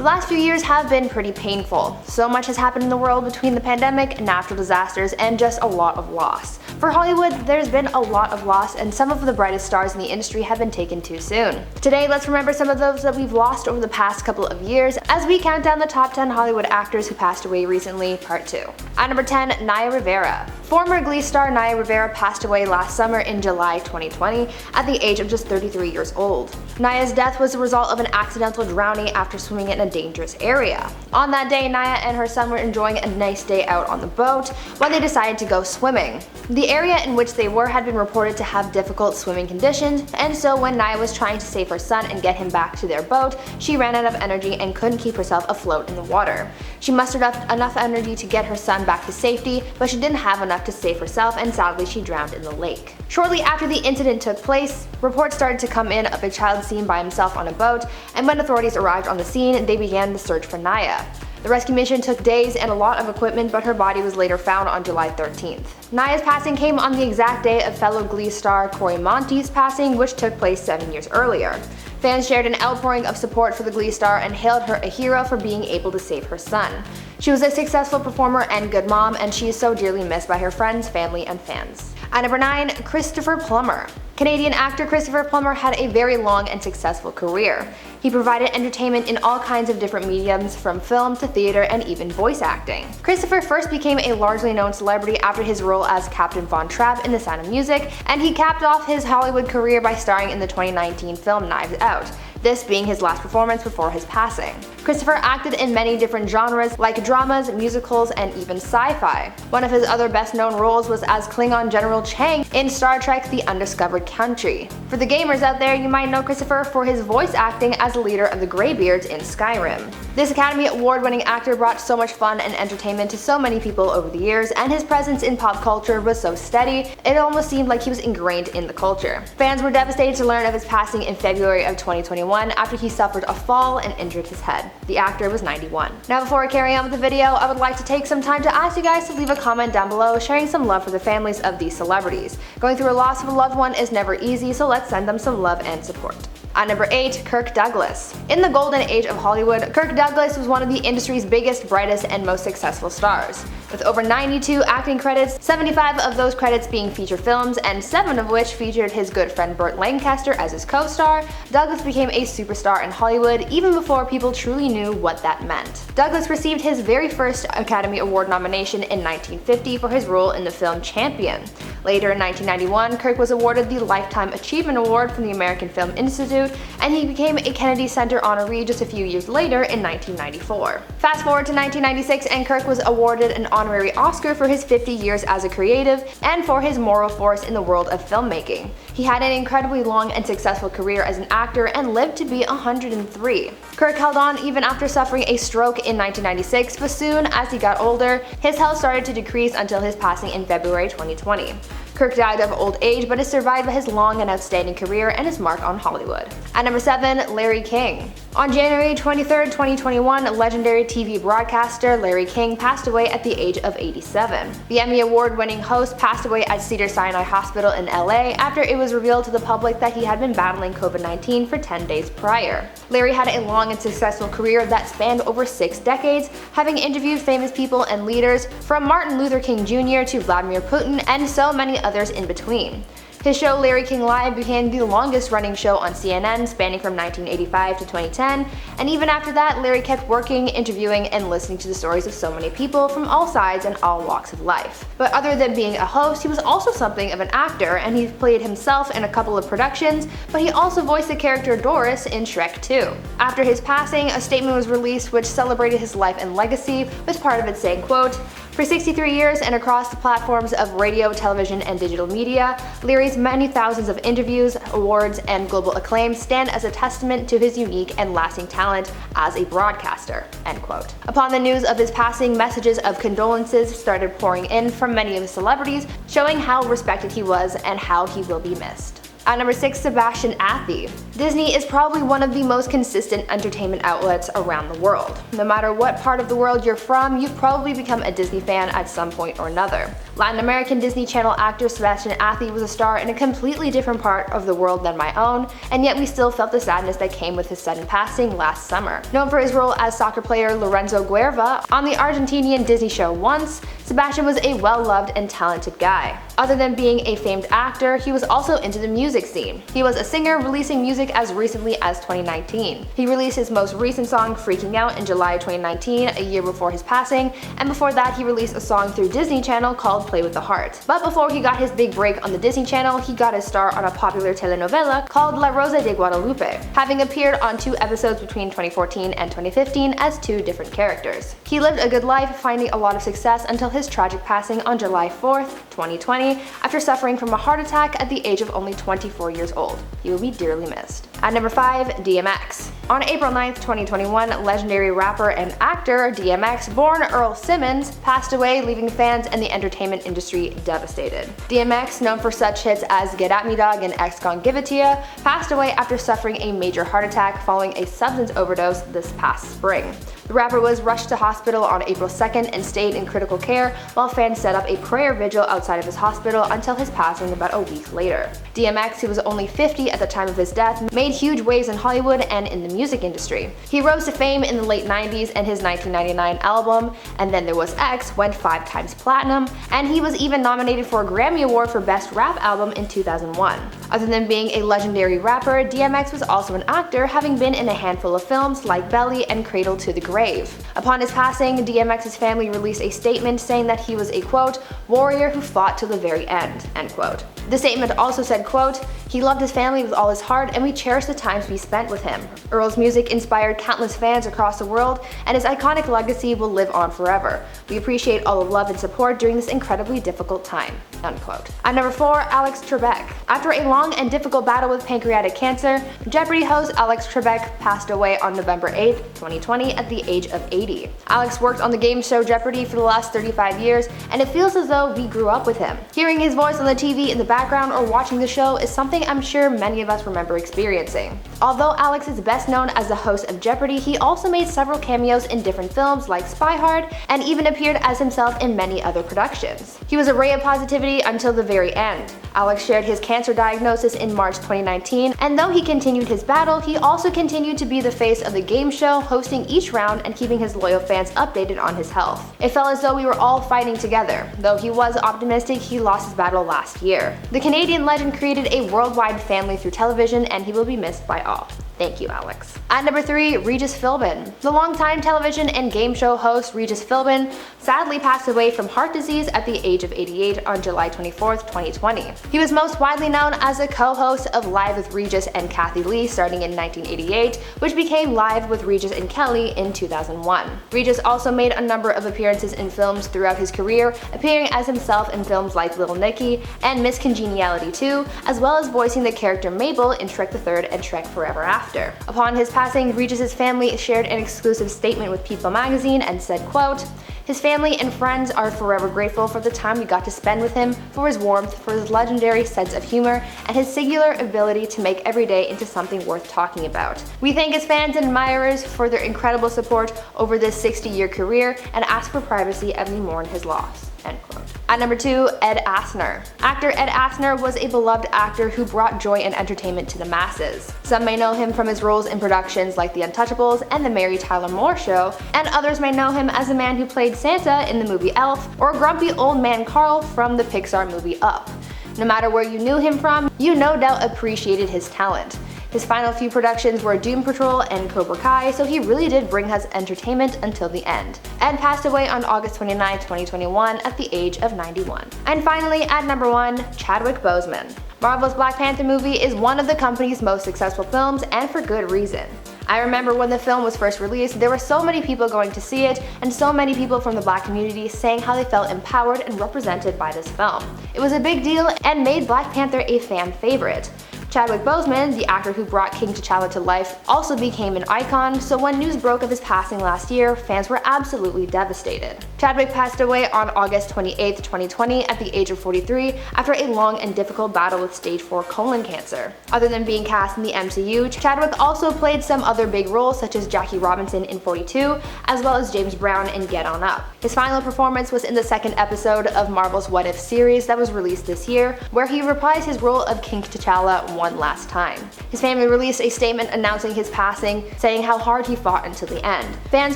last few years have been pretty painful. So much has happened in the world between the pandemic, natural disasters, and just a lot of loss. For Hollywood, there's been a lot of loss, and some of the brightest stars in the industry have been taken too soon. Today, let's remember some of those that we've lost over the past couple of years as we count down the top 10 Hollywood actors who passed away recently, part 2. At number 10, Naya Rivera. Former Glee star Naya Rivera passed away last summer in July 2020 at the age of just 33 years old. Naya's death was the result of an accidental drowning after swimming in a dangerous area. On that day, Naya and her son were enjoying a nice day out on the boat when they decided to go swimming. The area in which they were had been reported to have difficult swimming conditions, and so when Naya was trying to save her son and get him back to their boat, she ran out of energy and couldn't keep herself afloat in the water. She mustered up enough energy to get her son back to safety, but she didn't have enough to save herself, and sadly she drowned in the lake. Shortly after the incident took place, reports started to come in of a child seen by himself on a boat, and when authorities arrived on the scene, they began the search for Naya. The rescue mission took days and a lot of equipment, but her body was later found on July 13th. Naya's passing came on the exact day of fellow Glee star Cory Monteith's passing, which took place 7 years earlier. Fans shared an outpouring of support for the Glee star and hailed her a hero for being able to save her son. She was a successful performer and good mom, and she is so dearly missed by her friends, family, and fans. At number 9, Christopher Plummer. Canadian actor Christopher Plummer had a very long and successful career. He provided entertainment in all kinds of different mediums, from film to theater and even voice acting. Christopher first became a largely known celebrity after his role as Captain Von Trapp in The Sound of Music, and he capped off his Hollywood career by starring in the 2019 film Knives Out, this being his last performance before his passing. Christopher acted in many different genres like dramas, musicals, and even sci-fi. One of his other best-known roles was as Klingon General Chang in Star Trek: The Undiscovered Country. For the gamers out there, you might know Christopher for his voice acting as the leader of the Greybeards in Skyrim. This Academy Award-winning actor brought so much fun and entertainment to so many people over the years, and his presence in pop culture was so steady, it almost seemed like he was ingrained in the culture. Fans were devastated to learn of his passing in February of 2021 after he suffered a fall and injured his head. The actor was 91. Now, before I carry on with the video, I would like to take some time to ask you guys to leave a comment down below sharing some love for the families of these celebrities. Going through a loss of a loved one is never easy, so let's send them some love and support. At number 8, Kirk Douglas. In the golden age of Hollywood, Kirk Douglas was one of the industry's biggest, brightest, and most successful stars. With over 92 acting credits, 75 of those credits being feature films, and 7 of which featured his good friend Burt Lancaster as his co-star, Douglas became a superstar in Hollywood even before people truly knew what that meant. Douglas received his very first Academy Award nomination in 1950 for his role in the film Champion. Later in 1991, Kirk was awarded the Lifetime Achievement Award from the American Film Institute, and he became a Kennedy Center honoree just a few years later in 1994. Fast forward to 1996, and Kirk was awarded an honorary Oscar for his 50 years as a creative and for his moral force in the world of filmmaking. He had an incredibly long and successful career as an actor and lived to be 103. Kirk held on even after suffering a stroke in 1996, but soon as he got older, his health started to decrease until his passing in February 2020. Kirk died of old age, but is survived by his long and outstanding career and his mark on Hollywood. At number 7, Larry King. On January 23, 2021, legendary TV broadcaster Larry King passed away at the age of 87. The Emmy Award-winning host passed away at Cedars-Sinai Hospital in LA after it was revealed to the public that he had been battling COVID-19 for 10 days prior. Larry had a long and successful career that spanned over 6 decades, having interviewed famous people and leaders from Martin Luther King Jr. to Vladimir Putin and so many others in between. His show Larry King Live became the longest running show on CNN, spanning from 1985 to 2010, and even after that, Larry kept working, interviewing, and listening to the stories of so many people from all sides and all walks of life. But other than being a host, he was also something of an actor, and he played himself in a couple of productions, but he also voiced the character Doris in Shrek 2. After his passing, a statement was released which celebrated his life and legacy, with part of it saying, quote, "For 63 years and across the platforms of radio, television, and digital media, Larry's many thousands of interviews, awards, and global acclaim stand as a testament to his unique and lasting talent as a broadcaster." End quote. Upon the news of his passing, messages of condolences started pouring in from many of the celebrities, showing how respected he was and how he will be missed. At number 6, Sebastian Athie. Disney is probably one of the most consistent entertainment outlets around the world. No matter what part of the world you're from, you've probably become a Disney fan at some point or another. Latin American Disney Channel actor Sebastian Athie was a star in a completely different part of the world than my own, and yet we still felt the sadness that came with his sudden passing last summer. Known for his role as soccer player Lorenzo Guerva on the Argentinian Disney show Once, Sebastian was a well-loved and talented guy. Other than being a famed actor, he was also into the music scene. He was a singer, releasing music as recently as 2019. He released his most recent song, Freaking Out, in July 2019, a year before his passing, and before that he released a song through Disney Channel called Play with the Heart. But before he got his big break on the Disney Channel, he got a star on a popular telenovela called La Rosa de Guadalupe, having appeared on 2 episodes between 2014 and 2015 as 2 different characters. He lived a good life, finding a lot of success until his tragic passing on July 4th, 2020, after suffering from a heart attack at the age of only 24 years old. He will be dearly missed. At number 5, DMX. On April 9th, 2021, legendary rapper and actor DMX, born Earl Simmons, passed away, leaving fans and the entertainment industry devastated. DMX, known for such hits as Get At Me Dog and X Gon Give It To Ya, passed away after suffering a major heart attack following a substance overdose this past spring. The rapper was rushed to hospital on April 2nd and stayed in critical care while fans set up a prayer vigil outside of his hospital until his passing about a week later. DMX, who was only 50 at the time of his death, made huge waves in Hollywood and in the music industry. He rose to fame in the late 90s, and his 1999 album, And Then There Was X, went 5 times platinum, and he was even nominated for a Grammy Award for Best Rap Album in 2001. Other than being a legendary rapper, DMX was also an actor, having been in a handful of films like Belly and Cradle to the Grave. Upon his passing, DMX's family released a statement saying that he was a, quote, warrior who fought till the very end, end quote. The statement also said, quote, he loved his family with all his heart, and we cherish the times we spent with him. Earl's music inspired countless fans across the world, and his iconic legacy will live on forever. We appreciate all the love and support during this incredibly difficult time, unquote. At number 4, Alex Trebek. After a long and difficult battle with pancreatic cancer, Jeopardy host Alex Trebek passed away on November 8th, 2020 at the age of 80. Alex worked on the game show Jeopardy for the last 35 years, and it feels as though we grew up with him. Hearing his voice on the TV in the background or watching the show is something I'm sure many of us remember experiencing. Although Alex is best known as the host of Jeopardy, he also made several cameos in different films like Spy Hard, and even appeared as himself in many other productions. He was a ray of positivity until the very end. Alex shared his cancer diagnosis in March 2019, and though he continued his battle, he also continued to be the face of the game show, hosting each round and keeping his loyal fans updated on his health. It felt as though we were all fighting together. Though he was optimistic, he lost his battle last year. The Canadian legend created a worldwide family through television, and he will be missed by all. Thank you, Alex. At number 3, Regis Philbin. The longtime television and game show host Regis Philbin sadly passed away from heart disease at the age of 88 on July 24th, 2020. He was most widely known as a co-host of Live with Regis and Kathy Lee starting in 1988, which became Live with Regis and Kelly in 2001. Regis also made a number of appearances in films throughout his career, appearing as himself in films like Little Nicky and Miss Congeniality 2, as well as voicing the character Mabel in Shrek the Third and Shrek Forever After. Upon his passing, Regis's family shared an exclusive statement with People magazine and said, quote, his family and friends are forever grateful for the time we got to spend with him, for his warmth, for his legendary sense of humor, and his singular ability to make every day into something worth talking about. We thank his fans and admirers for their incredible support over this 60-year career and ask for privacy as we mourn his loss. End quote. At number 2, Ed Asner. Actor Ed Asner was a beloved actor who brought joy and entertainment to the masses. Some may know him from his roles in productions like The Untouchables and The Mary Tyler Moore Show, and others may know him as the man who played Santa in the movie Elf, or grumpy old man Carl from the Pixar movie Up. No matter where you knew him from, you no doubt appreciated his talent. His final few productions were Doom Patrol and Cobra Kai, so he really did bring us entertainment until the end. Ed passed away on August 29, 2021 at the age of 91. And finally, at number 1, Chadwick Boseman. Marvel's Black Panther movie is one of the company's most successful films, and for good reason. I remember when the film was first released, there were so many people going to see it, and so many people from the Black community saying how they felt empowered and represented by this film. It was a big deal and made Black Panther a fan favorite. Chadwick Boseman, the actor who brought King T'Challa to life, also became an icon, so when news broke of his passing last year, fans were absolutely devastated. Chadwick passed away on August 28, 2020 at the age of 43 after a long and difficult battle with stage 4 colon cancer. Other than being cast in the MCU, Chadwick also played some other big roles such as Jackie Robinson in 42, as well as James Brown in Get On Up. His final performance was in the second episode of Marvel's What If series that was released this year, where he reprised his role of King T'Challa one last time. His family released a statement announcing his passing, saying how hard he fought until the end. Fans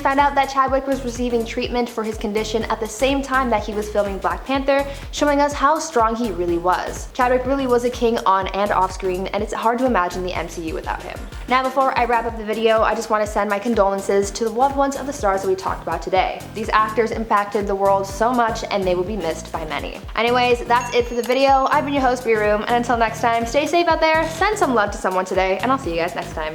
found out that Chadwick was receiving treatment for his condition at the same time that he was filming Black Panther, showing us how strong he really was. Chadwick really was a king on and off screen, and it's hard to imagine the MCU without him. Now before I wrap up the video, I just want to send my condolences to the loved ones of the stars that we talked about today. These actors impacted the world so much, and they will be missed by many. Anyways, that's it for the video. I've been your host, Room, and until next time, stay safe out there, send some love to someone today, and I'll see you guys next time.